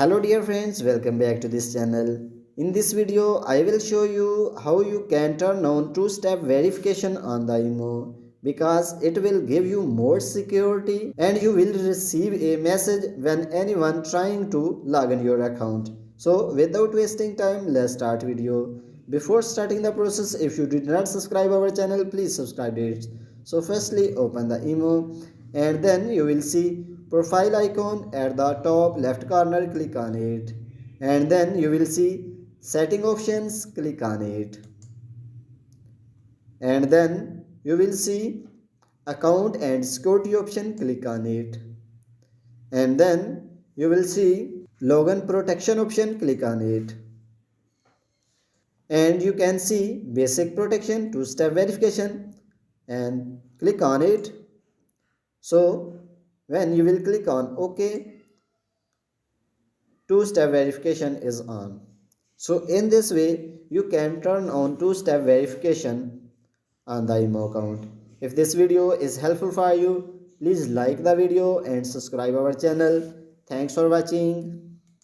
Hello dear friends, welcome back to this channel. In this video, I will show you how you can turn on two-step verification on the IMO because it will give you more security and you will receive a message when anyone trying to log in your account. So without wasting time, let's start video. Before starting the process, if you did not subscribe our channel, please subscribe it. So firstly, open the IMO and then you will see profile icon at the top left corner. Click on it and then you will see setting options. Click on it and then you will see account and security option. Click on it and then you will see login protection option. Click on it and you can see basic protection two-step verification and click on it. So when you will click on OK, two-step verification is on. So in this way you can turn on two-step verification on the IMO account. If this video is helpful for you, please like the video and subscribe our channel. Thanks for watching.